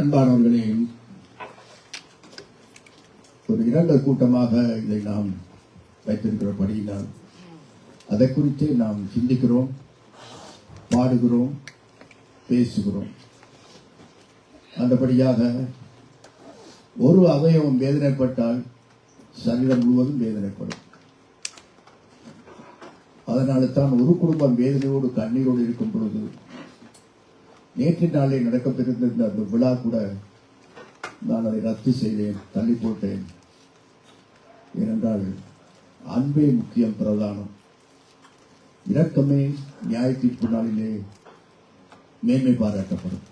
அன்பானவர்களே, ஒரு இரங்கல் கூட்டமாக இதை நாம் வைத்திருக்கிறபடியினால் அதை குறித்து நாம் சிந்திக்கிறோம், பாடுகிறோம், பேசுகிறோம். அந்தபடியாக ஒரு அவயவம் வேதனைப்பட்டால் சரீரம் முழுவதும் வேதனைப்படும். அதனால தான் ஒரு குடும்பம் வேதனையோடு கண்ணீரோடு இருக்கும் பொழுது நேற்று நாளே நடக்கப்பட்டிருந்த அந்த விழா கூட நான் அதை ரத்து செய்தேன், தள்ளி போட்டேன். ஏனென்றால் அன்பே முக்கியம், பிரதானம். இரக்கமே நியாய தீர்ப்பு நாளிலே மேன்மை பாராட்டப்படும்.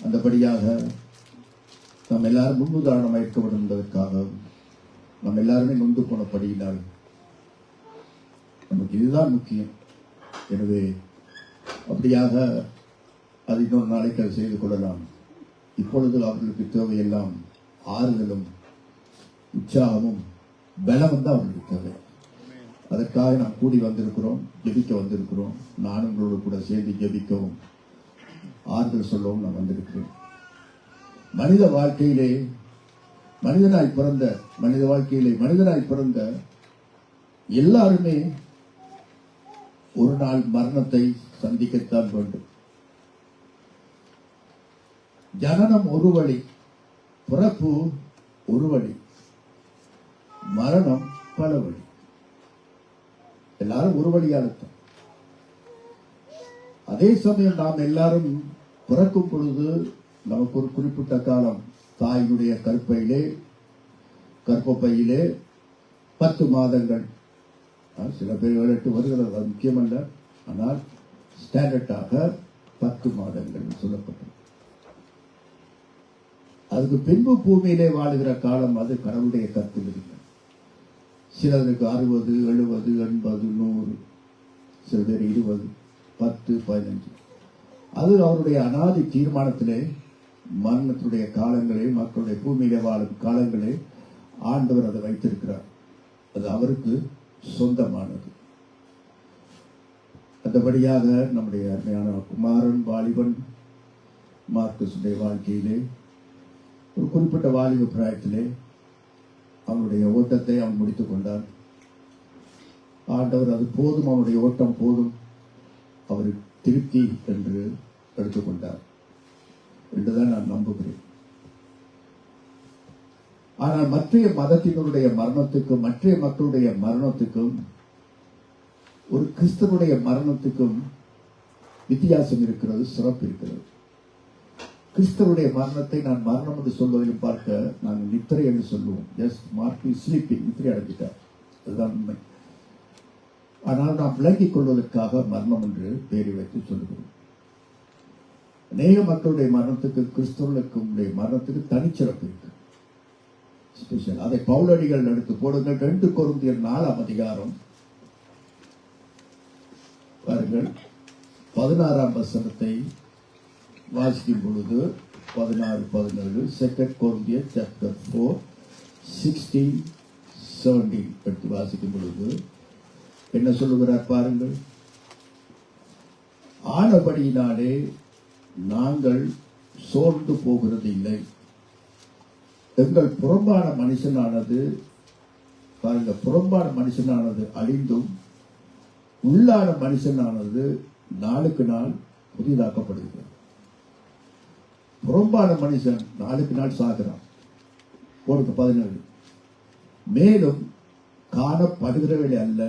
அந்தபடியாக நாம் எல்லாரும் முன்னுதாரணமாக இருக்க வேண்டும் என்பதற்காக நாம் எல்லாருமே நொந்து போனபடியினால் நமக்கு இதுதான் முக்கியம். எனவே அப்படியாக அது இன்னொரு நாளைக்கு அதை செய்து கொள்ளலாம். இப்பொழுது அவர்களுக்கு தேவையெல்லாம் ஆறுதலும் உற்சாகமும் பலமும் தான் அவர்களுக்கு தேவை. அதற்காக நாம் கூடி வந்திருக்கிறோம், ஜெபிக்க வந்திருக்கிறோம். நான் உங்களோடு கூட சேர்ந்து ஜெபிக்கவும் ஆறுதல் சொல்லவும் நான் வந்திருக்கிறேன். மனித வாழ்க்கையிலே மனிதனாய் பிறந்த எல்லாருமே ஒரு நாள் மரணத்தை சந்திக்கத்தான் வேண்டும். ஜனனம் ஒரு வழி, பிறப்பு ஒரு வழி, மரணம் பல வழி. எல்லாரும் ஒரு வழியாகத்தான். அதே சமயம் நாம் எல்லாரும் பிறக்கும் பொழுது நமக்கு ஒரு குறிப்பிட்ட காலம் தாயினுடைய கற்பப்பையிலே 10 மாதங்கள், சில பேர் 7-8 வருகிறது, அது முக்கியமல்ல. ஆனால் ஸ்டாண்டர்டாக 10 மாதங்கள் சொல்லப்பட்டது. அதுக்கு பின்பு பூமியிலே வாழுகிற காலம் அது கடவுளுடைய கருத்தில் இருக்கு. சிலருக்கு 60, 70, 80, 100, சில பேர் 20, 10, 15. அது அவருடைய அனாதி தீர்மானத்திலே மரணத்துடைய காலங்களே, மக்களுடைய பூமியிலே வாழும் காலங்களே ஆண்டவர் அதை வைத்திருக்கிறார். அது அவருக்கு சொந்தமானது. அந்தபடியாக நம்முடைய அருமையான குமாரன் வாலிபன் மார்க்கஸுடைய வாழ்க்கையிலே ஒரு குறிப்பிட்ட வாலிப பிராயத்திலே அவனுடைய ஓட்டத்தை அவன் முடித்துக் கொண்டான். ஆண்டவர் அது போதும், அவனுடைய ஓட்டம் போதும், அவருக்கு திருப்தி என்று எடுத்துக்கொண்டார் என்றுதான் நான் நம்புகிறேன். ஆனால் மற்ற மதத்தினருடைய மரணத்துக்கும் மற்ற மக்களுடைய மரணத்துக்கும் ஒரு கிறிஸ்தவனுடைய மரணத்துக்கும் வித்தியாசம் இருக்கிறது, சிறப்பு இருக்கிறது. கிறிஸ்தவனுடைய மரணத்தை நான் மரணம் என்று சொல்வதிலும் பார்க்க நாங்கள் நித்திரை என்று சொல்லுவோம். ஜஸ்ட் மார்க்கிங் ஸ்லீப்பிங், நித்திரை அடைஞ்சிட்டார், அதுதான் உண்மை. ஆனால் நாம் விளங்கிக் கொள்வதற்காக மரணம் என்று பெயரை வைத்து சொல்லுகிறோம். அநேக மக்களுடைய மரணத்துக்கு கிறிஸ்தவர்களுக்கு மரணத்துக்கு தனிச்சிறப்பு இருக்கு, ஸ்பெஷல். அதை பவுலடிகள் எடுத்து போடுங்கள். 2 கொரிந்தியர் 4ஆம் அதிகாரம் பாருங்கள், 16ஆம் வசனத்தை வாசிக்கும் பொழுது 16-17, 2 கொரிந்தியர் chapter 4, 16-17 எடுத்து வாசிக்கும் பொழுது என்ன சொல்லுகிறார் பாருங்கள். ஆனபடியினாலே நாங்கள் சோர்ந்து போகிறது இல்லை. எங்கள் புறம்பான மனுஷனானது பாருங்க, புறம்பான மனுஷனானது அழிந்தும் உள்ளான மனுஷனானது நாளுக்கு நாள் புதிதாக்கப்படுகிறது. புறம்பான மனுஷன் நாளுக்கு நாள் சாகிறான். 17. மேலும் காணப்படுகிறவர்களை அல்ல,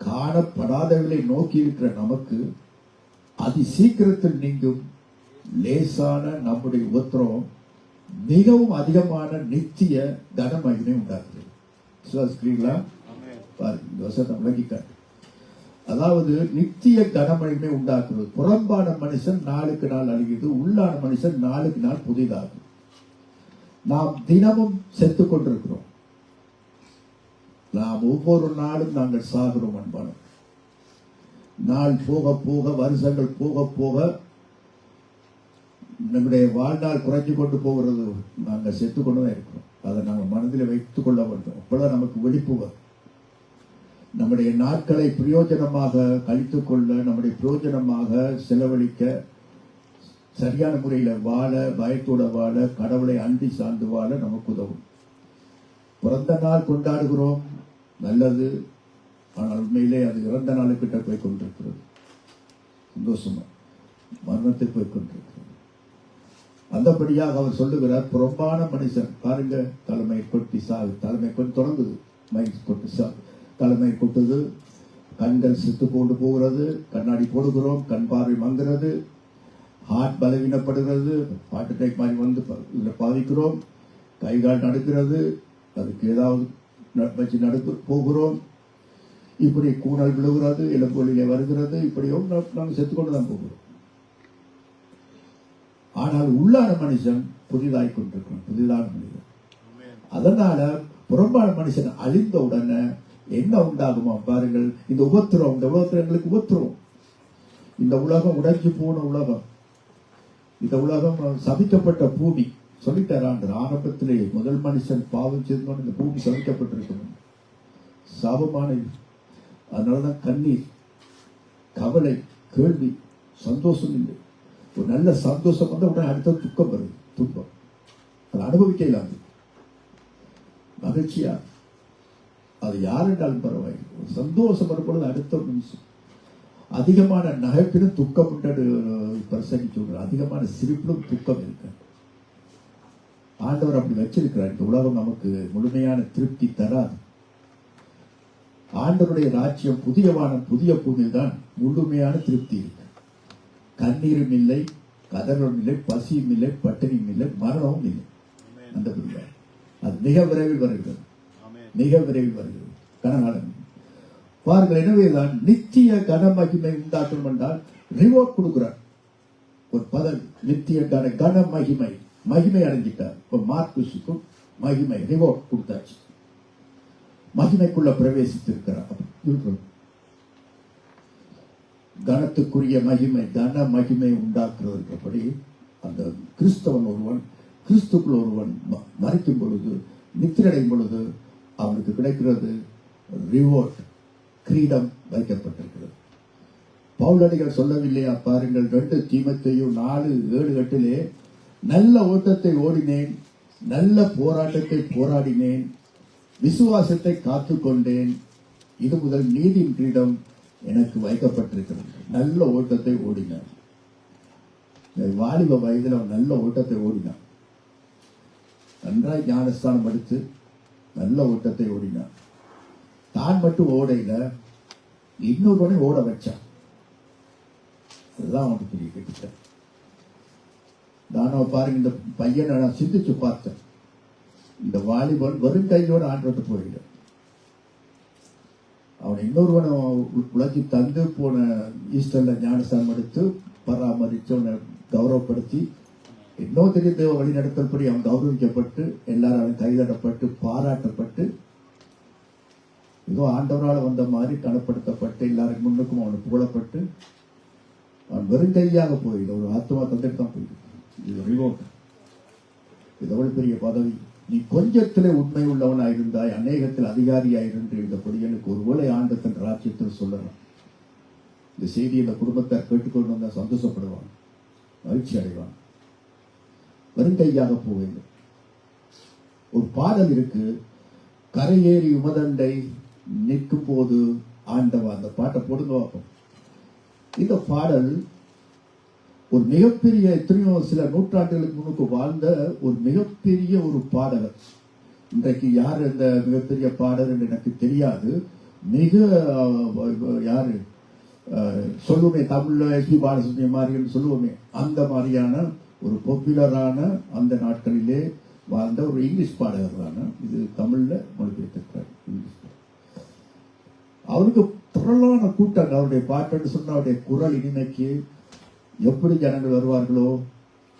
காணப்படாதவர்களை நோக்கி இருக்கிற நமக்கு அதி சீக்கிரத்தில் நீங்கும் லேசான நம்முடைய உபத்திரவம் மிகவும் அதிகமான நித்திய கனமகிமை உண்டாக்குது. பாருங்க, வசனம் விளங்கிக்க. அதாவது நித்திய கனமகிமை உண்டாக்குறது. புறம்பான மனுஷன் நாளுக்கு நாள் அழிகிறது, உள்ளான மனுஷன் நாளுக்கு நாள் புதிதாகும். நாம் தினமும் செத்துக் கொண்டிருக்கிறோம். நாம் ஒவ்வொரு நாளும் நாங்கள் சாகிறோம். அன்பான நாள் போக போக, வருஷங்கள் போக போக நம்முடைய வாழ்நாள் குறைஞ்சு கொண்டு போகிறது. நாங்கள் செத்துக் கொண்டுதான் இருக்கிறோம். அதை நாங்கள் மனதில் வைத்துக் கொள்ள வேண்டும். அப்பதான் நமக்கு விழிப்பு வரும். நம்முடைய நாட்களை பிரயோஜனமாக கழித்துக் கொள்ள, நம்முடைய பிரயோஜனமாக செலவழிக்க சரியான முறையில் வாழ, பயத்தோட வாழ, கடவுளை அண்டி சார்ந்து வாழ நமக்கு உதவும். பிறந்த நாள் கொண்டாடுகிறோம், நல்லது. ஆனால் உண்மையிலே அது இறந்த நாளுக்கிட்ட போய் கொண்டிருக்கிறது. சந்தோஷமா மரணத்தை போய் கொண்டிருக்கிறது. அந்தபடியாக அவர் சொல்லுகிறார், புறம்பான மனுஷன் பாருங்க, தலைமை கொட்டி சாகு, தலைமை கொண்டு தொடங்குது, மைக் கொட்டு சாகு, தலைமை கொட்டுது, கண்கள் செத்து கொண்டு போகிறது, கண்ணாடி போடுகிறோம், கண் பார்வை மங்குறது, ஹார்ட் பலவீனப்படுகிறது, ஹார்ட் அட்டாக் மாதிரி வந்து இதில் பாதிக்கிறோம், கைகால் நடுக்கிறது, அதுக்கு ஏதாவது வச்சு போகிறோம், இப்படி கூணல் விழுகிறது, இளம்பொழிலே வருகிறது, இப்படியும் நாங்கள் செத்துக்கொண்டு தான் போகிறோம். ஆனால் உள்ளான மனுஷன் புதிதாய் கொண்டிருக்கிறோம், புதிதான மனிதன். அதனால புறம்பான மனுஷன் அழிந்த உடனே என்ன உண்டாகுமா பாருங்கள், இந்த உபத்திரம், இந்த உலகத்திற்கு உபத்திரம். இந்த உலகம் உடைஞ்சு போன உலகம், இந்த உலகம் சபிக்கப்பட்ட பூமி. சொல்லிட்டாராண்டு ஆரம்பத்திலே முதல் மனுஷன் பாவம் செய்தோன்னு இந்த பூமி சபிக்கப்பட்டிருக்கணும், சாபமானது. அதனாலதான் கண்ணீர், கவலை, கேள்வி, சந்தோஷம் இல்லை. ஒரு நல்ல சந்தோஷம் வந்து உடனே அடுத்த துக்கம் வருது, துன்பம். அதை அனுபவிக்க இல்லாது. மகிழ்ச்சியா அது யார் என்றாலும் பரவாயில்லை, ஒரு சந்தோஷம் வரும்பொழுது அடுத்த நிமிஷம் அதிகமான நகைப்பிலும் துக்கம் பிரசங்கி சொல்றார். அதிகமான சிரிப்பிலும் துக்கம் இருக்கு. ஆண்டவர் அப்படி வச்சிருக்கிறார். இந்த உலகம் நமக்கு முழுமையான திருப்தி தராது. ஆண்டவருடைய ராஜ்யம் புதிய வானம் புதிய பூமியில் தான் முழுமையான திருப்தி இருக்கு. கண்ணீரும் இல்லை, கதறும் இல்லை, பசியும் இல்லை, பட்டினியும் இல்லை, மரணமும் இல்லை. அந்த அது மிக விரைவில் வருகிறது, மிக விரைவில் வருகிறது. கனகாலம் பாருங்கள். எனவேதான் நித்திய கன மகிமை உண்டாக்கணும் என்றால் ரிவார்ட் கொடுக்கிறார். ஒரு பதவி நித்திய கன மகிமை, மகிமை அடைஞ்சிட்டார். இப்ப மார்க்குஸுக்கும் மகிமை ரிவார்ட் கொடுத்தாச்சு, மகிமைக்குள்ள பிரவேசித்திருக்கிறார். கனத்துக்குரிய மகிமை, கன மகிமை உண்டாக்குறதுப்படி அந்த கிறிஸ்தவன் ஒருவன், கிறிஸ்துக்குள் ஒருவன் மறிக்கும் பொழுது, நித்திரடையும் பொழுது அவனுக்கு கிடைக்கிறது ரிவார்ட், கிரீடம் வைக்கப்பட்டிருக்கிறது. பவுலடிகள் சொல்லவில்லையா பாருங்கள், 2 தீமோத்தேயு 4:7-8 நல்ல ஓட்டத்தை ஓடினேன், நல்ல போராட்டத்தை போராடினேன், விசுவாசத்தை காத்துக்கொண்டேன், இது முதல் நீதியின் கிரீடம் எனக்கு வைக்கப்பட்டிருக்கிறது. நல்ல ஓட்டத்தை ஓடினான். வாலிப வயதில் அவன் நல்ல ஓட்டத்தை ஓடினான். நன்றாய் ஞானஸ்தானம் எடுத்து நல்ல ஓட்டத்தை ஓடினான். தான் மட்டும் ஓடையில இன்னொருவனை ஓட வச்சான். அதுதான் அவனுக்கு பெரிய கிட்ட. நானும் பாருங்க, இந்த பையனை நான் சிந்திச்சு பார்த்தேன். இந்த வாலிபன் வெறும் கையோட ஆண்டோட்டு போயிட, அவனை இன்னொருவனை உழைச்சி தந்து போன ஈஸ்டர்ல ஞானஸ்தானம் எடுத்து பராமரித்து அவனை கௌரவப்படுத்தி இன்னும் தெரிந்த வழி நடத்தப்படி அவன் கௌரவிக்கப்பட்டு எல்லாரும் அவன் கைதடப்பட்டு பாராட்டப்பட்டு ஏதோ ஆண்டவரால் வந்த மாதிரி கனப்படுத்தப்பட்டு எல்லாரும் முன்னுக்கும் அவனை புகழப்பட்டு அவன் வெறும் கையாக போயிடு. ஒரு ஆத்மா தந்துட்டு தான் போயிடு. இது ரிவோர்ட். இது எவ்வளவு பெரிய பதவி. நீ கொஞ்சத்திலே உண்மை உள்ளவனாயிருந்தாய், அநேகத்தில் அதிகாரியாயிருந்து இந்த பொடியனுக்கு ஒருவேளை ஆண்டத்தின் ராஜ்யத்தில் சொல்லலாம். இந்த செய்தி இந்த குடும்பத்தார் கேட்டுக்கொண்டு வந்தா சந்தோஷப்படுவான், மகிழ்ச்சி அடைவான். வெறுங்கையாக போவேன். ஒரு பாடல் இருக்கு, கரையேறி உமதண்டை நிற்கும் போது ஆண்டவா. அந்த பாட்டை போடுங்க பார்ப்போம். இந்த பாடல் ஒரு மிகப்பெரிய, எத்தனையோ சில நூற்றாண்டுகளுக்கு முன்னுக்கு வாழ்ந்த ஒரு மிகப்பெரிய ஒரு பாடகர். இன்றைக்கு யார் இந்த மிகப்பெரிய பாடகர் என்று எனக்கு தெரியாது. மிக யாரு சொல்லுவோமே தமிழ்ல எஸ்பி பாலசுப்ரமணியம் மாதிரி சொல்லுவோமே, அந்த மாதிரியான ஒரு பாப்புலரான அந்த நாட்களிலே வாழ்ந்த ஒரு இங்கிலீஷ் பாடகர் தானே. இது தமிழ்ல மொழிபெயர்த்திருக்கிறார். இங்கிலீஷ் அவருக்கு திரளான கூட்டம். அவருடைய பாட்டுன்னு சொன்ன அவருடைய குரல் இனிமைக்கு எப்படி ஜனங்கள் வருவார்களோ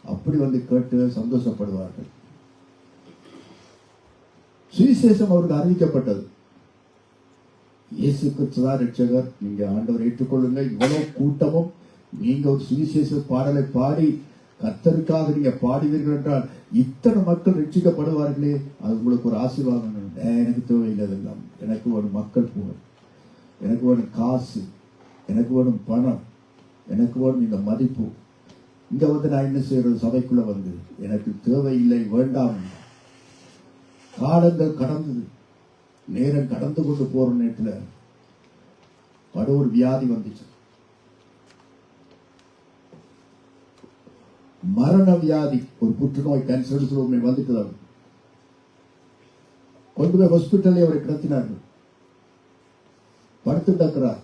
அப்படி வந்து கேட்டு சந்தோஷப்படுவார்கள். சுவிசேஷம் அவருக்கு அறிவிக்கப்பட்டது. இயேசு கிறிஸ்துதான் ரட்சகர், நீங்க ஆண்டவர் ஏற்றுக்கொள்ளுங்க. இவ்வளவு கூட்டமும் நீங்க ஒரு சுவிசேஷ பாடலை பாடி கர்த்தருக்காக நீங்க பாடுவீர்கள் என்றால் இத்தனை மக்கள் ரட்சிக்கப்படுவார்களே, அது உங்களுக்கு ஒரு ஆசீர்வாதம். எனக்கு தேவையில்லை அதெல்லாம். எனக்கு வேணும் மக்கள் புகழ், எனக்கு வேணும் காசு, எனக்கு வேணும் பணம், எனக்கு வேணும் இந்த மதிப்பு. இங்க வந்து நான் என்ன செய்யறது? சபைக்குள்ள வந்து எனக்கு தேவையில்லை, வேண்டாம். காலங்கள் கடந்தது, நேரம் கடந்து கொண்டு போற நேரத்துல ஒரு வியாதி வந்துச்சு. மரண வியாதி, ஒரு புற்றுநோய், கேன்சர் வந்துட்டு கொண்டு போய் ஹாஸ்பிட்டலே அவரை கிடத்தினார்கள். படுத்து கிடக்கிறார்.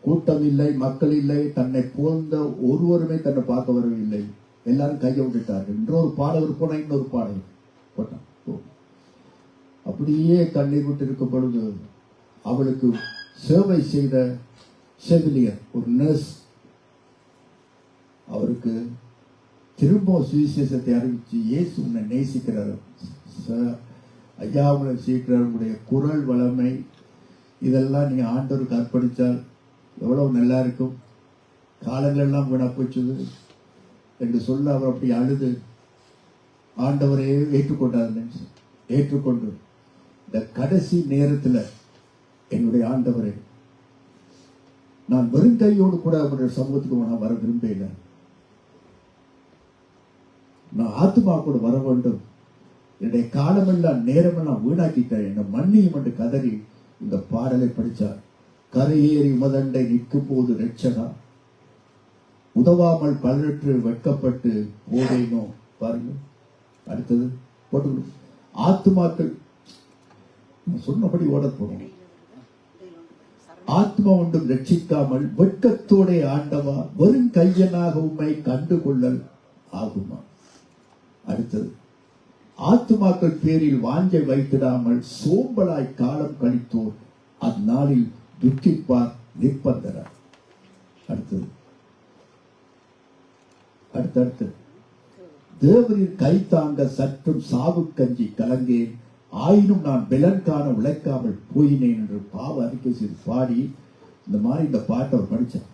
கூட்டம் இல்லை, மக்கள் இல்லை, தன்னை போன்ற ஒருவருமே தன்னை பார்க்க வரவில்லை. எல்லாரும் கையை விட்டுட்டார்கள். இன்னொரு பாடகர் போனா இன்னொரு பாடகர் போட்டான். அப்படியே கண்ணீர் விட்டு இருக்கும் பொழுது அவளுக்கு சேவை செய்த செவிலியர், ஒரு நர்ஸ், அவருக்கு திரும்ப சுவிசேஷத்தை அறிவிச்சு, இயேசு உன்னை நேசிக்கிறார் ஐயா, உங்களை சீக்கிரம், உங்களுடைய குரல் வளமை இதெல்லாம் நீங்க ஆண்டவருக்கு அர்ப்பணிச்சால் எவ்வளவு நல்லா இருக்கும், காலங்கள் எல்லாம் வீணா போச்சுது என்று சொல்ல அவர் அப்படி அழுது ஆண்டவரே ஏற்றுக்கொண்டார். ஏற்றுக்கொண்டு இந்த கடைசி நேரத்தில் என்னுடைய ஆண்டவரே, நான் வெறும் கையோடு கூட அவருடைய சமூகத்துக்கு நான் வர விரும்பல, நான் ஆத்மா கூட வர வேண்டும், என்னுடைய காலமெல்லாம் நேரமெல்லாம் வீணாக்கிட்டேன், என்னை மன்னியும் என்று கதறி இந்த பாடலை படித்தார். கரையேறி உமதண்டை நிற்கும் போது ரட்சகா, உதவாமல் பலரற்று வெட்கப்பட்டு போதேனோ. பாருங்க, அடுத்தது போட்டு ஆத்மாக்கள் சொன்னபடி ஓட போறோம். ஆத்மா ஒன்றும் ரட்சிக்காமல் வெட்கத்தோட ஆண்டவா, வெறும் கையனாக உண்மை கண்டுகொள்ளல் ஆகுமா. அடுத்தது, ஆத்மாக்கள் பேரில் வாஞ்சை வைத்திடாமல் சோம்பலாய் காலம் கழித்தோர் அந்நாளில் துக்கிப்பார் நிற்பந்தனர். அடுத்தது, அடுத்தடுத்து, தேவரின் கை தாங்க சற்றும் சாவுக்கஞ்சி கலங்கேன், ஆயினும் நான் பெலன் காண உழைக்காமல் போயினேன் என்று பாவ அறிக்கை செய்து பாடி இந்த மாதிரி இந்த பாட்டை அவர் படிச்சார்.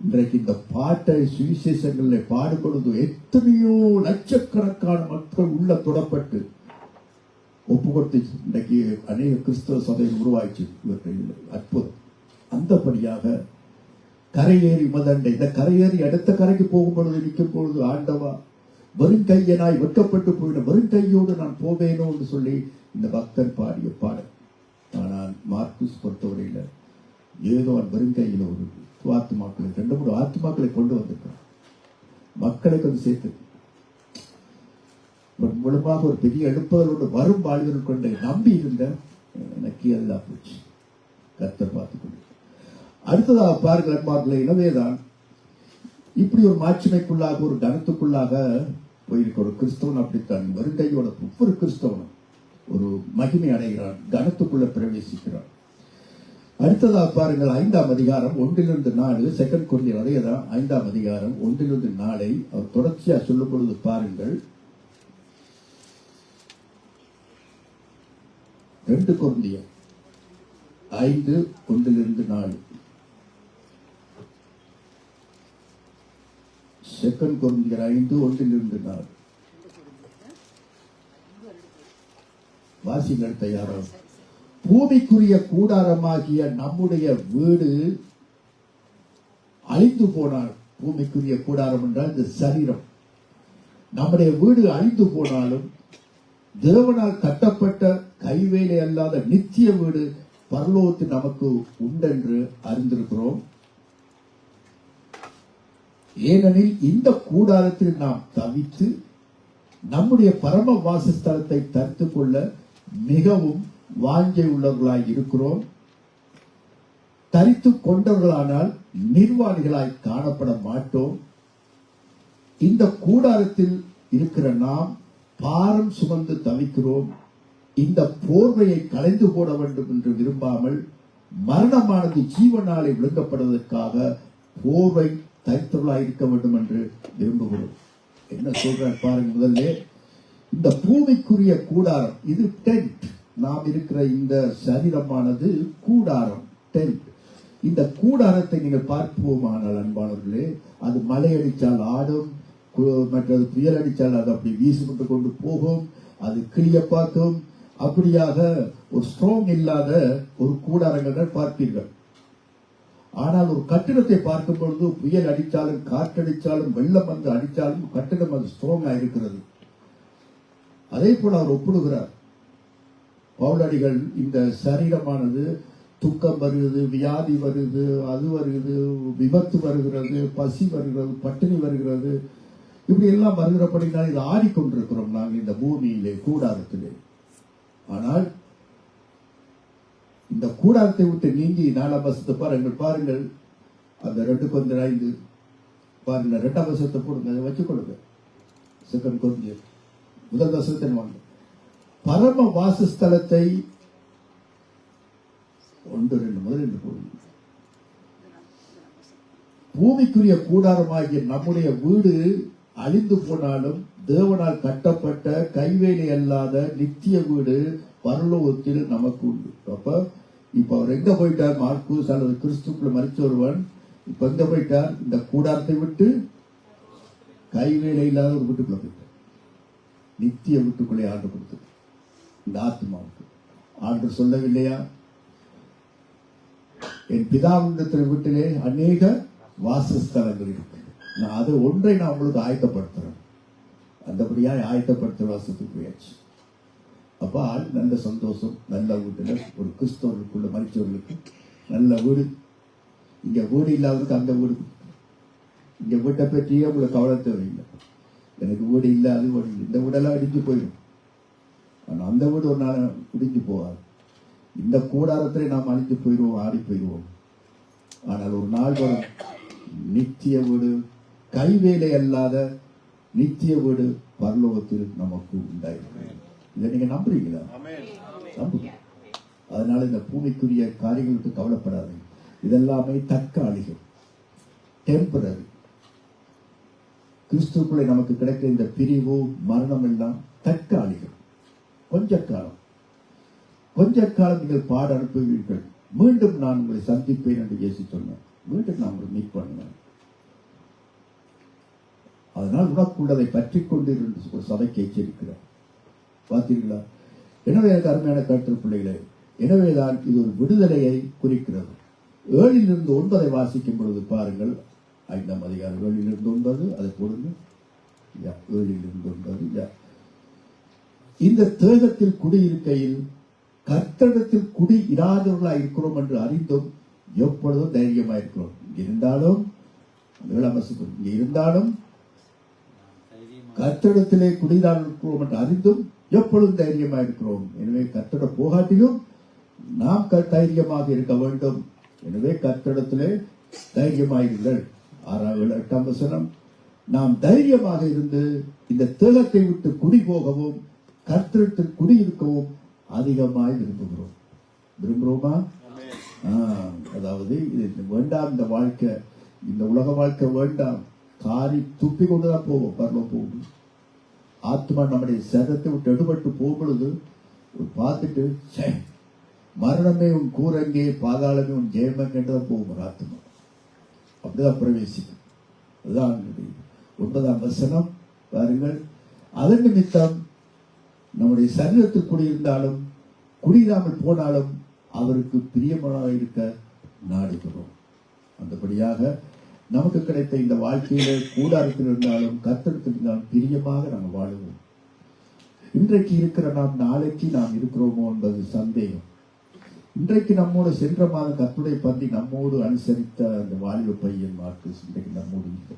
இன்றைக்கு இந்த பாட்டை சுவிசேஷங்களில் பாடுபொழுது எத்தனையோ லட்சக்கணக்கான மக்கள் உள்ள தொடப்பட்டு ஒப்பு கொடுத்து இன்றைக்கு அநேக கிறிஸ்தவ சபைகள் உருவாயிச்சு. அற்புதம். அந்தபடியாக கரையேறி மதண்டை, இந்த கரையேறி அடுத்த கரைக்கு போகும் பொழுது நிற்கும் பொழுது ஆண்டவா, வெறும் கையனாய் வெட்கப்பட்டு போயிட, வெறும் கையோடு நான் போவேனோ என்று சொல்லி இந்த பக்தர் பாடிய பாடல். ஆனால் மார்க்குஸ் பொறுத்தவரையில் ஏதோ வெறும் கையில் ஒரு ஆத்மாக்களை 2-3 ஆத்மாக்களை கொண்டு வந்திருக்கிறார், மக்களை கொஞ்சம் சேர்த்து மூலமாக ஒரு பெரிய எழுப்புதலோடு வரும் வாழ்கள் கொண்டு நம்பி இருந்த எனக்கு எல்லாம் போச்சு. கர்த்தர் பார்த்துக் கொண்டு அடுத்ததாக பாருங்கள் அன்பார்களே, எனவேதான் இப்படி ஒரு மாட்சிமைக்குள்ளாக ஒரு கனத்துக்குள்ளாக போயிருக்க ஒரு கிறிஸ்தவன் அப்படித்தான் வருகையோட ஒவ்வொரு கிறிஸ்தவனும் ஒரு மகிமை அடைகிறான், கனத்துக்குள்ள பிரவேசிக்கிறான். அடுத்ததாக பாருங்கள் 5ஆம் அதிகாரம் 1-4, 2 கொரிந்தியர் அதேதான் 5ஆம் அதிகாரம் 1-4 அவர் தொடர்ச்சியா சொல்லும் பொழுது பாருங்கள், 2 கொரிந்தியர் 5:1-4, 2 கொரிந்தியர் 5:1-4 வாசிங்கள் தயாராக. பூமிக்குரிய கூடாரமாகிய நம்முடைய வீடு அழிந்து போனால், பூமிக்குரிய கூடாரம் என்றால் இந்த சரீரம், நம்முடைய வீடு அழிந்து போனாலும் தேவனால் கட்டப்பட்ட கைவேலை அல்லாத நித்திய வீடு பரலோகத்தில் நமக்கு உண்டென்று அறிந்திருக்கிறோம். ஏனெனில் இந்த கூடாரத்தில் நாம் தவித்து நம்முடைய பரம வாசஸ்தலத்தை தரித்துக் கொள்ள மிகவும் வாஞ்சை உள்ளவர்களாய் இருக்கிறோம். தரித்துக் கொண்டவர்களானால் நிர்வாணிகளாய் காணப்பட மாட்டோம். இந்த கூடாரத்தில் இருக்கிற நாம் பாரம் சுமந்து தவிக்கிறோம். இந்த போர்வையை களைந்து போட வேண்டும் என்று விரும்பாமல் மரணமானது ஜீவனாலே விழுங்கப்படுவதற்காக போர்வை தரித்தவர்களாய் இருக்க வேண்டும் என்று விரும்புகிறோம். என்ன சொல்றார் பாருங்க. முதல்ல இந்த பூமிக்குரிய கூடாரம், இது டென்ட். நாம் இருக்கிற இந்த சரீரமானது கூடாரம், டென்ட். இந்த கூடாரத்தை நீங்கள் பார்ப்போமானால் அன்பானவர்களே, அது மழை அடித்தால் ஆடும், மற்றது புயல் அடித்தால் அது அப்படி வீசிவிட்டு கொண்டு போகும், அது கிளிய பார்க்கும். அப்படியாக ஒரு ஸ்ட்ராங் இல்லாத ஒரு கூடாரங்கள் பார்ப்பீர்கள். ஆனால் ஒரு கட்டிடத்தை பார்க்கும் பொழுது புயல் அடித்தாலும் காற்றடித்தாலும் வெள்ளம் வந்து அடித்தாலும் கட்டிடம் அது ஸ்ட்ராங்கா இருக்கிறது. அதே போல அவர் ஒப்பிடுகிறார். பவுலடிகள் இந்த சரீரமானது துக்கம் வருகிறது, வியாதி வருது, அது வருது, விபத்து வருகிறது, பசி வருகிறது, பட்டினி வருகிறது, இப்படி எல்லாம் வருகிறபடினால் இது ஆடிக்கொண்டிருக்கிறோம் நாங்கள் இந்த பூமியிலே கூடாரத்திலே. ஆனால் இந்த கூடாரத்தை விட்டு நீங்கி 4ஆம் வசனத்தை பாருங்கள். அந்த 2:5 பாருங்க, 2ஆம் வசனத்தை போடுங்க, அதை வச்சு கொடுங்க. செகண்ட் கொஞ்சம் முதல் வசனத்தை வாங்க. பரம வாசஸ்தலத்தை 1-2 முதல் போடுங்க. பூமிக்குரிய கூடாரமாகிய நம்முடைய வீடு அழிந்து போனாலும் தேவனால் கட்டப்பட்ட கைவேலை அல்லாத நித்திய வீடு பரலோகத்தில் நமக்கு உண்டு. அப்ப இப்ப அவர் எங்க போயிட்டார்? மார்க்கூஸ் அல்லது கிறிஸ்துக்குள்ள மரிச்ச ஒருவன் இப்ப எங்க போயிட்டார்? இந்த கூடாரத்தை விட்டு கைவேலை இல்லாத ஒரு வீட்டுக்குள்ள போயிட்டார். நித்திய வீட்டுக்குள்ளே ஆண்டு கொடுத்தது இந்த ஆத்மாவுக்கு. ஆண்டு சொல்லவில்லையா, என் பிதாவின் வீட்டிலே அநேக வாசஸ்தலங்கள் இருக்கு, நான் அது ஒன்றை நான் உங்களுக்கு ஆயத்தப்படுத்துறேன். அந்தபடியா ஆயத்தப்படுத்துற வாசத்துக்கு போயாச்சு. அப்ப ஆள் நல்ல சந்தோஷம், நல்ல வீட்டுல ஒரு கிறிஸ்தவர்களுக்குள்ள மரிச்சவர்களுக்கு நல்ல வீடு. இங்க வீடு இல்லாதவருக்கு அந்த வீடு. இங்க வீட்டை பற்றியே உங்களுக்கு கவலை தேவையில்லை. எனக்கு வீடு இல்லை, அது வீடு இல்லை, இந்த வீடெல்லாம் இடிஞ்சு போயிடும். ஆனா அந்த வீடு ஒரு நாள் இடிஞ்சு போகாது. இந்த கூடாரத்திலே நாம் அழிஞ்சு போயிடுவோம், ஆடி போயிடுவோம். ஆனால் ஒரு நாள் வரும், நித்திய வீடு, கைவேலை அல்லாத நித்திய வீடு பரலோகத்தில் நமக்கு உண்டாயிருக்கிறது. இதை நீங்க நம்புறீங்களா? நம்புங்க. அதனால இந்த பூமிக்குரிய காரியங்களுக்கு கவலைப்படாதீங்க. இதெல்லாமே தற்காலிகம், டெம்பரரி. கிறிஸ்துக்குள்ளே நமக்கு கிடைக்கிற இந்த பிரிவு, மரணம் எல்லாம் தற்காலிகம். கொஞ்ச காலம் நீங்கள் பாட அனுப்புவீர்கள். மீண்டும் நான் உங்களை சந்திப்பேன் என்று இயேசு சொன்னார். மீண்டும் நான் உங்களை மீட் பண்ணுவேன். அதனால் உனக்குள்ளதை பற்றி கொண்டு ஒரு சபைக்கு எச்சரிக்கிறார். பார்த்தீர்களா? எனவே எனக்கு அருமையான கருத்து பிள்ளைகளே, எனவேதான் இது ஒரு விடுதலையை குறிக்கிறது. 7-9 வாசிக்கும் பொழுது பாருங்கள். 5ஆம் அதிகாரம் 7-9 அதை போடுங்க. 7-9 இந்த தேகத்தில் குடியிருக்கையில் கர்த்தரிடத்தில் குடி இராதவர்களாக இருக்கிறோம் என்று அறிந்தும் எப்பொழுதும் தைரியமா இருக்கிறோம். இருந்தாலும் கர்த்தரிடத்திலே குடியிராத இருக்கிறோம் என்று அறிந்தும் எப்பொழுதும் தைரியமா இருக்கிறோம். எனவே கர்த்தர போகாட்டிலும் நாம் தைரியமாக இருக்க வேண்டும். எனவே கர்த்தரிடத்திலே தைரியமாயிருங்கள். 6-8 வசனம், நாம் தைரியமாக இருந்து இந்த தேகத்தை விட்டு குடி போகவும் கர்த்தரிடத்தில் குடியிருக்கவும் அதிகமாய் விரும்புகிறோமா? அதாவது இது வேண்டாம், இந்த வாழ்க்கை, இந்த உலக வாழ்க்கை வேண்டாம். காரி துப்பி கொண்டுதான் போவோம், பரலோகம் போகும். ஆத்மா நம்முடைய சரத்தை விட்டு எடுபட்டு போகும்பொழுது பார்த்துட்டு மரணமே உன் கூரங்கே, பாதாளமே உன் ஜெயமங்கன்றதான் போகும் ஆத்மா. அப்படிதான் பிரவேசிக்கும். அதுதான் 9ஆம் வசனம் பாருங்கள். அதன் நிமித்தம் நம்முடைய சரீரத்தில் குடியிருந்தாலும் குடியிராமல் போனாலும் அவருக்கு பிரியமாக இருக்க நாடுகிறோம். அந்தபடியாக நமக்கு கிடைத்த இந்த வாழ்க்கையில கூடாரத்தில் இருந்தாலும் கர்த்தரிடத்தில் இருந்தாலும் பிரியமாக நாங்கள் வாழுவோம். இன்றைக்கு இருக்கிற நாம் நாளைக்கு நாம் இருக்கிறோமோ என்பது சந்தேகம். இன்றைக்கு நம்மோடு சென்ற மாதம் கர்த்தருடைய பந்தி நம்மோடு அனுசரித்த அந்த வாலிப பையன் மார்க்கூஸ் இன்றைக்கு நம்மோடு இல்லை.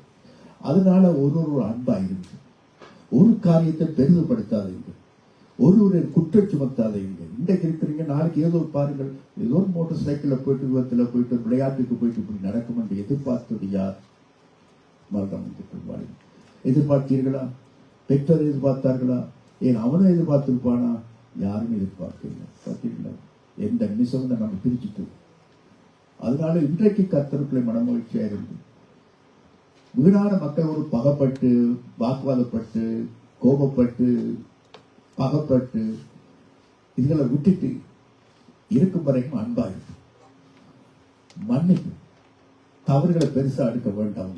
அதனால ஒரு அன்பா இருக்கு. ஒரு காரியத்தை பெரிதுபடுத்தாதீங்க, ஒருவரை குற்றம் சுமத்தாதீங்க. இன்றைக்கு இருக்கிறீங்க, நாளைக்கு ஏதோ பாருங்கள், ஏதோ ஒரு மோட்டார் சைக்கிள்ல போயிட்டு விபத்துல போயிட்டு விளையாட்டுக்கு போயிட்டு இப்படி நடக்கும் என்று எதிர்பார்த்தது யார்? மரணம் எதிர்பார்த்தீர்களா? பெற்றோர் எதிர்பார்த்தார்களா? ஏன் அவனும் எதிர்பார்த்திருப்பானா? யாரும் எதிர்பார்க்கல. பார்த்தீங்களா? எந்த நிமிஷம் நம்ம பிரிச்சுட்டு. அதனால இன்றைக்கு கர்த்தருக்குள்ளே மனமகிழ்ச்சியா இருந்து வீணான மக்களோடு பகப்பட்டு, வாக்குவாதப்பட்டு, கோபப்பட்டு, பகப்பட்டு இதுகளை விட்டுட்டு இருக்கும் வரைக்கும் அன்பா இருக்கு. மன்னிப்பு, தவறுகளை பெருசா எடுக்க வேண்டாம்.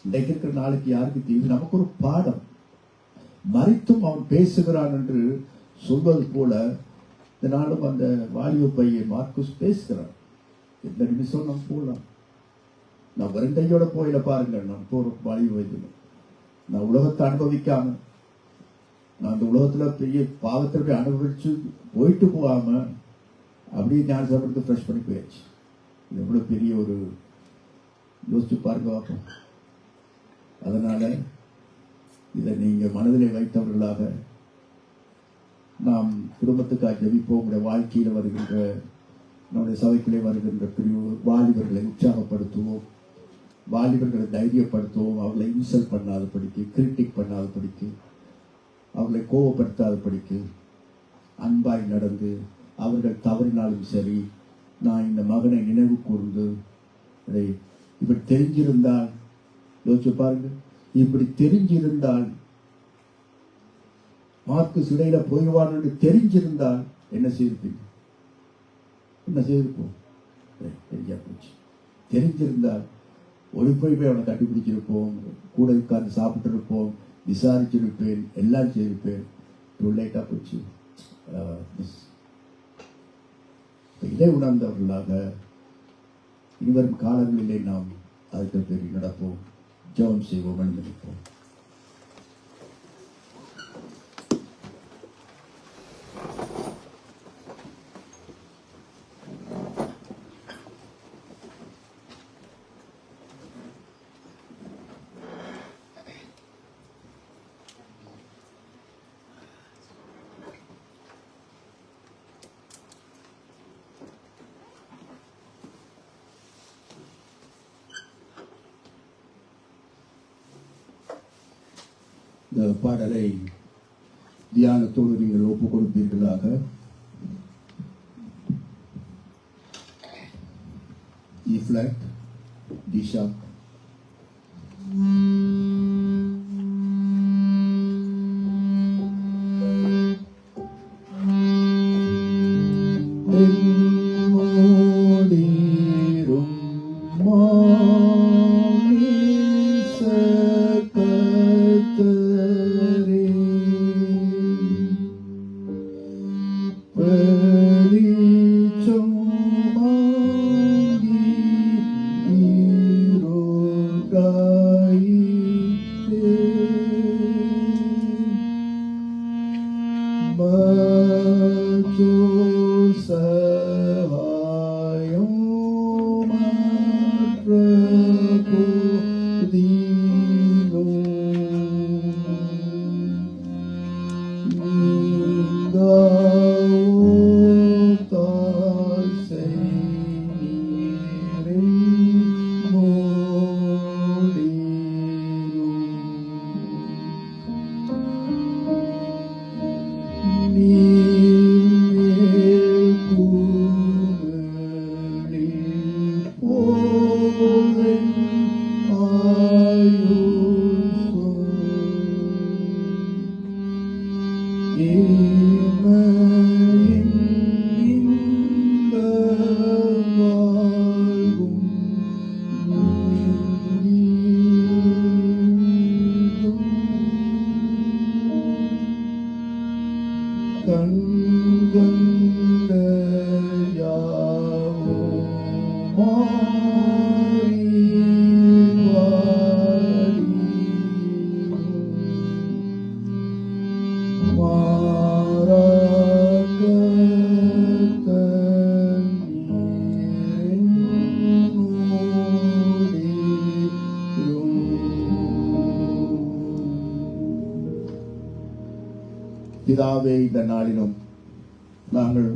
இன்றைக்கு இருக்கிற நாளைக்கு யாருக்கு தெரியும்? நமக்கு ஒரு பாடம். மறித்தும் அவன் பேசுகிறான் என்று சொல்வது போல இந்த நாளும் அந்த வாலிப பையன் மார்க்கூஸ் பேசுகிறான். எந்த நிமிஷம் நாம் போகலாம். நான் வருண்டையோட போயில பாருங்க, நான் போற வழி வைக்கல. நான் உலகத்தை அனுபவிக்காம, நான் அந்த உலகத்துல பெரிய பாவத்தை அனுபவிச்சு போயிட்டு போகாம அப்படியே ஞானசாபத்துக்கு ஃப்ரெஷ் பண்ணி போயாச்சு. இது எவ்வளவு பெரிய ஒரு யோசிச்சு பாருங்க பார்ப்போம். அதனால இதை நீங்க மனதிலே வைத்தவர்களாக நாம் குடும்பத்துக்காக ஜெபிப்போம். உங்களுடைய வாழ்க்கையில வருகின்ற, நம்முடைய சபைக்குள்ளே வருகின்ற பிரிவு வாலிபர்களை உற்சாகப்படுத்துவோம், வாலிபர்களை தைரியப்படுத்துவோம், அவர்களை இன்சல்ட் பண்ணாத படிக்கு, கிரிட்டிக் பண்ணாத படிக்கு, அவர்களை கோபப்படுத்தாத படிக்கு அன்பாய் நடந்து, அவர்கள் தவறினாலும் சரி நான் இந்த மகனை நினைவு கூர்ந்து, அதை இப்படி தெரிஞ்சிருந்தால், யோசிச்சு பாருங்க, இப்படி தெரிஞ்சிருந்தால் மார்க்கு சிறையில போய்வான் என்று தெரிஞ்சிருந்தால் என்ன செய்திருப்பீங்க? என்ன செய்திருப்போம்? தெரிஞ்சா போச்சு. தெரிஞ்சிருந்தால் ஒளி போய் அவனை கண்டுபிடிச்சிருப்போம், கூட உட்கார்ந்து சாப்பிட்டு இருப்போம், விசாரிச்சிருப்பேன், எல்லாம் செய்திருப்பேன். லேட்டா போச்சு. இதை உணர்ந்தவர்களாக இனிவரும் காலங்களிலே நாம் அதுக்கு பேர் நடப்போம், ஜெபம் செய்வோம், அனுமதிப்போம். இந்த பாடலை தியானத்தோடு நீங்கள் ஒப்புக் கொடுப்பீர்களாக. E flat, D sharp. பிதாவே, இந்த நாளிலும் நாங்கள்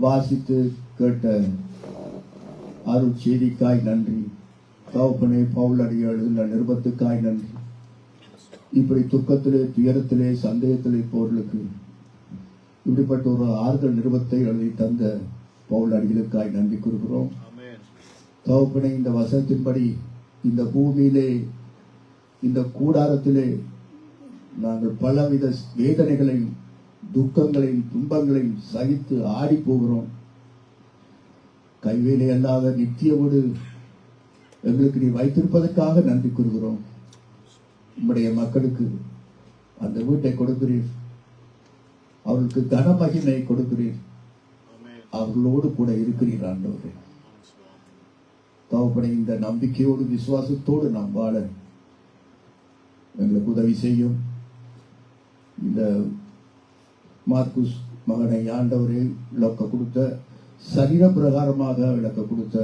வாசித்து கேட்ட அருள் செய்திக்காய் நன்றி. தகப்பனே, பவுலடி எழுதின நிருபத்துக்காய் நன்றி. இப்படி துக்கத்திலே, துயரத்திலே, சந்தேகத்திலே போர்களுக்கு இப்படிப்பட்ட ஒரு ஆறுதல் நிருபத்தை எழுதி தந்த பவுலடிகளுக்காய் நன்றி கூறுகிறோம். தகப்பனே, இந்த வசனத்தின்படி இந்த பூமியிலே, இந்த கூடாரத்திலே நாங்கள் பலவித வேதனைகளையும் துக்கங்களையும் துன்பங்களையும் சகித்து ஆடி போகிறோம். கைவேலை அல்லாத நித்திய வீடு எங்களுக்கு நீ வைத்திருப்பதற்காக நன்றி கூறுகிறோம். உம்முடைய மக்களுக்கு அந்த வீட்டை கொடுக்கிறீர், அவர்களுக்கு கனமகிமை கொடுக்கிறீர், அவர்களோடு கூட இருக்கிறீர் ஆண்டவரே. தகப்பனே, இந்த நம்பிக்கையோடு விசுவாசத்தோடு நாம் வாழ எங்களுக்கு உதவி செய்யும். இந்த மார்க்குஸ் மகனை ஆண்டவரே இழக்க கொடுத்த, சரீர பிரகாரமாக இழக்க கொடுத்த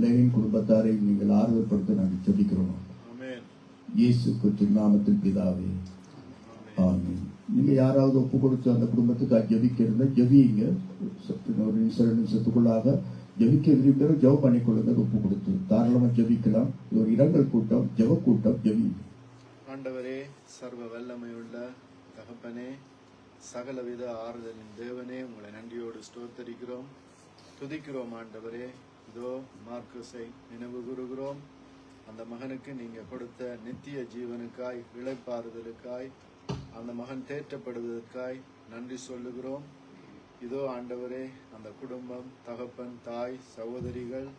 லெனின் குடும்பத்தாரை நீங்கள் ஆறுதல் படுத்த நாங்கள் ஜெபிக்கிறோம். இயேசு கிறிஸ்துவின் நாமத்தில் பிதாவே, ஆமென். நீங்க யாராவது ஒப்பு கொடுத்து அந்த குடும்பத்துக்கு ஜெபிக்கிறத ஜெபியுங்க. ஒரு நிமிஷத்துக்குள்ளாக ஜெபிக்க விரும்புகிற ஜெபம் பண்ணிக்கொள்ளுங்க. ஒப்பு கொடுத்து தாராளமா ஜெபிக்கலாம். இது ஒரு இரங்கல் கூட்டம், ஜெப கூட்டம். ஜெபியுங்க. ஆண்டவரே, சர்வ வல்லமையுள்ள தகப்பனே, சகலவித ஆறுதலின் தேவனே, உங்களை நன்றியோடு ஸ்தோத்தரிக்கிறோம், துதிக்கிறோம். ஆண்டவரே, இதோ மார்க்குஸை நினைவு கூறுகிறோம். அந்த மகனுக்கு நீங்க கொடுத்த நித்திய ஜீவனுக்காய், இளைப்பாறுதலுக்காய், அந்த மகன் தேற்றப்படுவதற்காய் நன்றி சொல்லுகிறோம். இதோ ஆண்டவரே, அந்த குடும்பம், தகப்பன், தாய், சகோதரிகள்,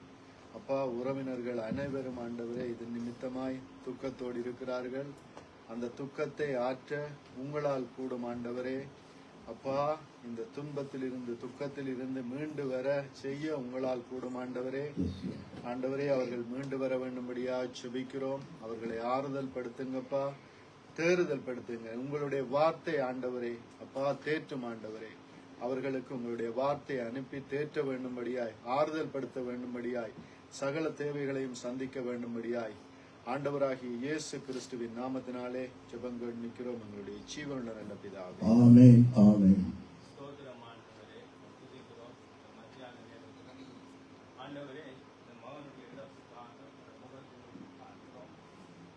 அப்பா, உறவினர்கள் அனைவரும் ஆண்டவரே இது நிமித்தமாய் துக்கத்தோடு இருக்கிறார்கள். அந்த துக்கத்தை ஆற்ற உங்களால் கூடும் ஆண்டவரே. அப்பா, இந்த துக்கத்தில் இருந்து மீண்டு வர செய்ய உங்களால் கூடும் ஆண்டவரே. ஆண்டவரே, அவர்கள் மீண்டு வர வேண்டும்படியா செபிக்கிறோம். அவர்களை ஆறுதல் படுத்துங்கப்பா, தேறுதல் படுத்துங்க. உங்களுடைய வார்த்தை ஆண்டவரே அப்பா தேற்றும் ஆண்டவரே. அவர்களுக்கு உங்களுடைய வார்த்தை அனுப்பி தேற்ற வேண்டும்படியாய், ஆறுதல் படுத்த வேண்டும்படியாய், சகல தேவைகளையும் சந்திக்க வேண்டும்படியாய் ஆண்டவராகிய இயேசு கிறிஸ்துவின் நாமத்தினாலே ஜெபங்கள் நிற்கிறோம். எங்களுடைய ஜீவனுள்ள நல்ல பிதாவே, ஆமென், ஆமென்.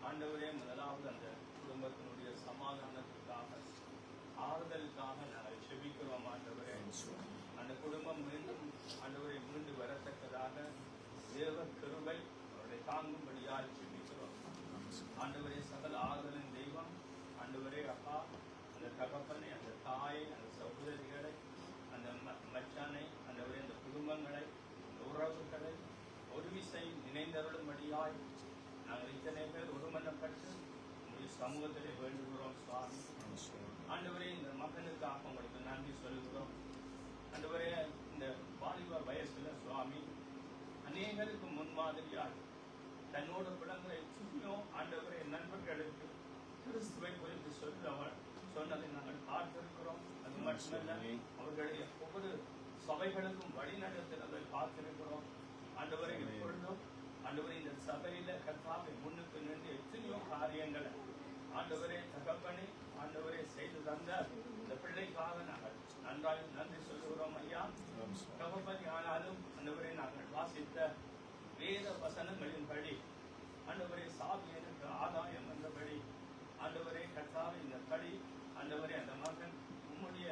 ஆண்டவரே, முதலாவது அந்த குடும்பத்தினுடைய சமாதானத்துக்காக, ஆறுதலுக்காக நாங்கள் செபிக்கிறோம். ஆண்டவரே, அந்த குடும்பம் மீண்டும் ஆண்டவரை மீண்டு வரத்தக்கதாக தேவ கிருபை அவருடைய தாங்கும்படியாய் செபிக்கிறோம். ஆண்டவரே, சகல ஆறுதலின் தெய்வம் ஆண்டவரே அப்பா, அந்த தகப்பனை, அந்த தாயை, அந்த சகோதரிகளை, அந்த மச்சானை, ஆண்டவரே அந்த குடும்பங்களை, அந்த உறவுகளை ஒரு விசை நினைந்தருளும்படியாய் நாங்கள் இத்தனை பேர் ஒருமனப்பட்டு உங்களுடைய சமூகத்திலே வேண்டுகிறோம் சுவாமி. ஆண்டவரே, இந்த மகனுக்காக உங்களுக்கு நன்றி சொல்லுகிறோம். ஆண்டவரே, இந்த வாலிப வயசுல சுவாமி அநேகருக்கு முன்மாதிரியாக தன்னோடு பிள்ளைங்களை எத்தனையோ ஆண்டவரே நண்பர்களுக்கு கிறிஸ்துவை குறித்து சொன்னதை நாங்கள் பார்த்திருக்கிறோம். அது மட்டுமல்ல, அவர்களுடைய ஒவ்வொரு சபைகளுக்கும் வழிநடத்துவதை பார்த்திருக்கிறோம். ஆண்டவரை எப்பொழுதும் ஆண்டவரை இந்த சபையில கர்த்தாவை முன்னுக்கு நின்று எத்தனையோ காரியங்களை ஆண்டவரே தகப்பனே ஆண்டவரே செய்து தந்த இந்த பிள்ளைக்காக நாங்கள் நன்றாய் நன்றி சொல்லுகிறோம் ஐயா. தகப்பனே, ஆனாலும் ஆண்டவரை நாங்கள் வாசித்த வேத வசனங்களின்படி ஆண்டவரே சாபியனுக்கு ஆதாயம் வந்தபடி ஆண்டவரே கர்த்தாவை இந்த படி ஆண்டவரே அந்த மகன் உம்முடைய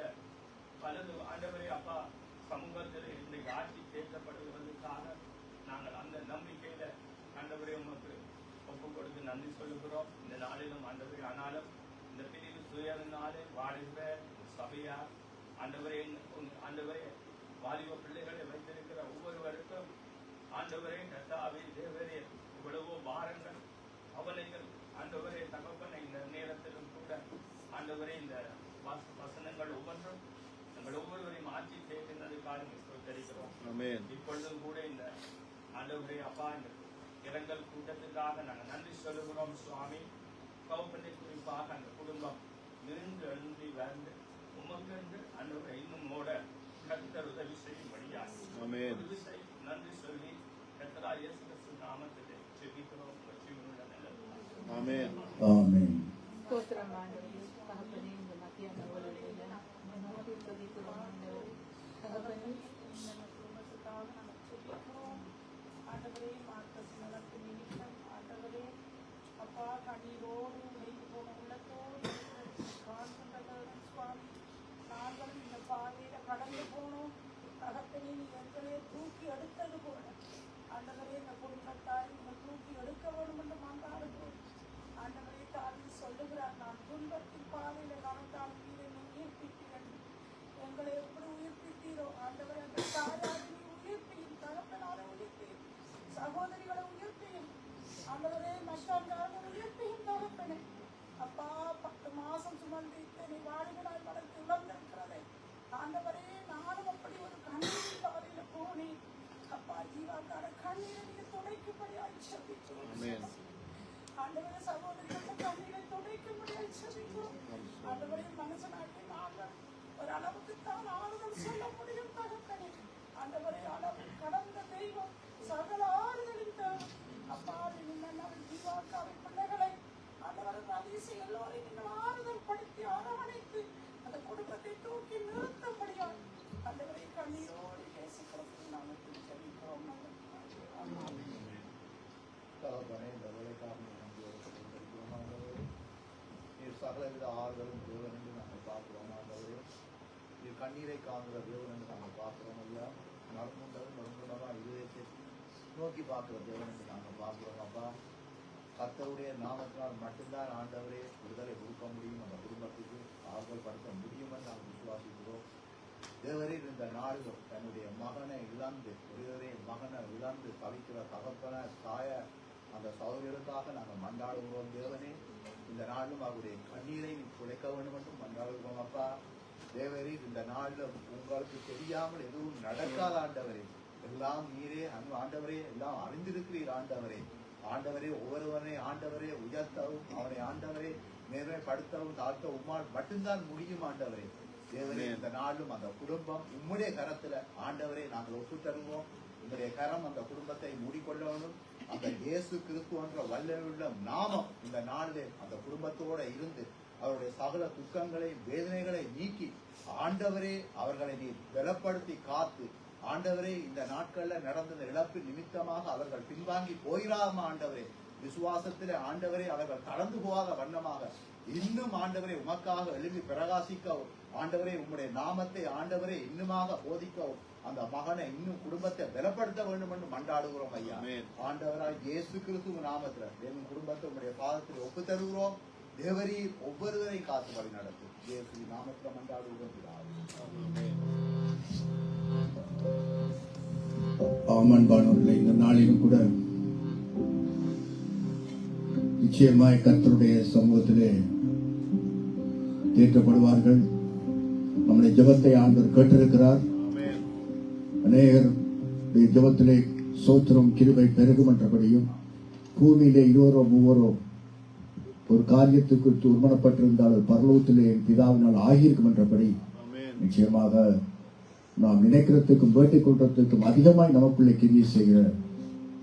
பலது ஆண்டவரே அப்பா சமூகத்தில் இன்றைக்கு ஆட்சி தேர்ந்தப்படுவதற்காக நாங்கள் அந்த நம்பிக்கையில ஆண்டவரே உமக்கு ஒப்பு கொடுத்து நன்றி சொல்லுகிறோம். இந்த நாளிலும் ஆண்டவரே, ஆனாலும் இந்த பிரிவு சுயனாலே வாழுகிற சபையார் ஆண்டவரே, ஆண்டவரே வாலிப பிள்ளைகளை வைத்திருக்கிற ஒவ்வொருவருக்கும் ஆண்டவரே கர்த்தாவே தேவரே இவ்வளவோ பாரங்கள் அவலைகள் ஆண்டவரே தகப்பனை இந்த நேரத்திலும் கூட ஆண்டவரே இந்த வசனங்கள் ஒவ்வொன்றும் எங்கள் ஒவ்வொருவரையும் ஆட்சி செய்கின்றதுக்காக தெரிகிறோம். இப்பொழுதும் கூட இந்த ஆண்டவரே அப்பா இந்த இரங்கல் கூட்டத்துக்காக நாங்கள் நன்றி சொல்லுகிறோம் சுவாமி. கவுப்பனை குறிப்பாக அந்த குடும்பம் மிகுந்து எழுந்தி வந்து உமக்கென்று ஆண்டவரை இன்னும் ஓட கர்த்தர் உதவி செய்யும்படியாக ஒரு விசை நன்றி சொல்லி கர்த்தரா இயேசு கிறிஸ்து நாமத்திலே ஜெபிக்கிறோம். ஆமென், ஆமென். ஸ்தோத்திரம் ஆண்டவரே. தகப்பனே, இந்த மத்தியான வேளையில நன்றி துதிக்கிறோம் ஆண்டவரே. தகப்பனே, இந்த குடும்பத்துக்காக நாங்கள் ஜெபிக்கிறோம் ஆண்டவரே. மார்க்கஸ் நலத்து நிமித்தம் ஆண்டவரே அப்பா கண்ணீரோடு உடைந்து போன உள்ளத்தோடு காண்கின்றவர்கள் சுவாமி, நாங்களும் இந்த பாதையில கடந்து போனோம். தகப்பனே, நீ எங்களே தூக்கி எடுத்தது போல ஆண்டவரே இந்த குடும்பத்தாய் நீங்கள் தூக்கி எடுக்க வேண்டும் என்று மன்றாடுகிறோம் ஆண்டவரே. தாவி சொல்லுகிறார், நான் துன்பத்தின் பாதையில நடந்தால் நீரை உயிர்ப்பித்தீர்கள். எங்களை எப்படி உயிர்ப்பித்தீரோ ஆண்டவரே, அந்த தாயாரை நீ உயிர்ப்பியும், தகப்பனாரை உயிர்ப்பியும், சகோதரிகளை உயிர்ப்பியும் ஆண்டவரே, மற்றவர்களை உயிர்ப்பியும் தகப்பனே. அப்பா 10 மாசம் சுமந்து இத்தனை வாடுகளாய் வளர்த்து உணர்ந்திருக்கிறதே ஆண்டவரே, நானும் அப்படி ஒரு கண்ணீர் பாதையில போனேன். அப்பா ஜீவாக்கார கண்ணீரை நீங்க துணை சகலவித ஆறுதலும் தேவன் என்று நாங்கள் பார்க்கிறோம் ஆண்டவரே. இது கண்ணீரை காண்கிற தேவன் என்று நாங்கள் பார்க்கிறோம் ஐயா. மறுமுண்டமா இதயத்தை நோக்கி பார்க்கிற தேவன் என்று நாங்கள் பார்க்கிறோம் அப்பா. கர்த்தருடைய நாமத்தினால் மட்டும்தான் ஆண்டவரே விடுதலை கொடுக்க முடியும், அந்த குடும்பத்துக்கு ஆறுதல் படுத்த முடியும் என்று நாங்கள் விசுவாசிக்கிறோம். தேவரீர் இந்த நாளில் தன்னுடைய மகனை இழந்து ஒரே மகனை இழந்து தவிக்கிற தகப்பன தாய அந்த சௌகரியங்களுக்காக நாங்கள் மன்றாடுகிறோம் தேவனே. இந்த நாளிலும் அவருடைய கண்ணீரை குறைக்க வேண்டும் என்று மன்றாடுகிறோம் அப்பா. தேவரீர் இந்த நாளில் உங்களுக்கு தெரியாமல் எதுவும் நடக்காத ஆண்டவரே, எல்லாம் நீரே ஆண்டவரே, எல்லாம் அறிந்திருக்கிறீர் ஆண்டவரே. ஆண்டவரே ஒவ்வொருவரை ஆண்டவரே உயர்த்தவும் அவனை ஆண்டவரே மேன்மைப்படுத்தவும் தாழ்த்த உம்மால் மட்டும்தான் முடியும் ஆண்டவரே. தேவரே இந்த நாளும் அந்த குடும்பம் உம்முடைய கரத்துல ஆண்டவரே நாங்கள் ஒப்பு தருவோம். உங்களுடைய கரம் அந்த குடும்பத்தை மூடிக்கொள்ளணும். அந்த இயேசு கிறிஸ்து என்ற வல்லமையுள்ள நாமம் இந்த நாளிலே அந்த குடும்பத்தோட இருந்து அவருடைய சகல துக்கங்களை வேதனைகளை நீக்கி ஆண்டவரே அவர்களை நீ பலப்படுத்தி காத்து ஆண்டவரே இந்த நாட்கள்ல நடந்த இழப்பு நிமித்தமாக அவர்கள் பின்வாங்கி போயிடாம ஆண்டவரே விசுவாசத்திலே ஆண்டவரே அவர்கள் கடந்து போகாத வண்ணமாக இன்னும் ஆண்டவரே உமக்காக எழுதி பிரகாசிக்கவும் ஆண்டவரே உம்முடைய நாமத்தை ஆண்டவரே இன்னுமாக போதிக்கவும் அந்த மகனை இன்னும் குடும்பத்தை பலப்படுத்த வேண்டும் என்று மன்றாடுகிறோம் ஐயா. ஆண்டவராய் இயேசு கிறிஸ்துவ நாமத்துல என் குடும்பத்தை உம்முடைய பாதத்தில் ஒப்பு தருகிறோம். தேவரீர் ஒவ்வொருவரை காத்து வழி நடத்தும் இயேசு நாமத்துல மன்றாடுகிறோம். ஆமன்பானவர்களே, இந்த நாளிலும் கூட நிச்சயமாய் கர்த்தருடைய சமூகத்திலே தேற்றப்படுவார்கள். நம்முடைய ஜெபத்தை ஆண்டவர் கேட்டிருக்கிறார். அநேகர் ஜெபத்திலே சோத்திரம் கிருபை பெருகும் என்றபடியும் பூமியிலே இருவரோ மூவரோ ஒரு காரியத்துக்கு உண்மனப்பட்டிருந்தால் பரலோகத்திலே பிதாவினால் ஆகியிருக்கும் என்றபடி நிச்சயமாக நாம் நினைக்கிறதுக்கும் வேட்டிக் கொள்றதுக்கும் அதிகமாய் நமக்குள்ளே கிரியை செய்கிற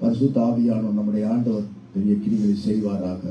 பரிசுத்த ஆவியானவர் நம்முடைய ஆண்டவர் பெரிய கிரிகளை செய்வாராக.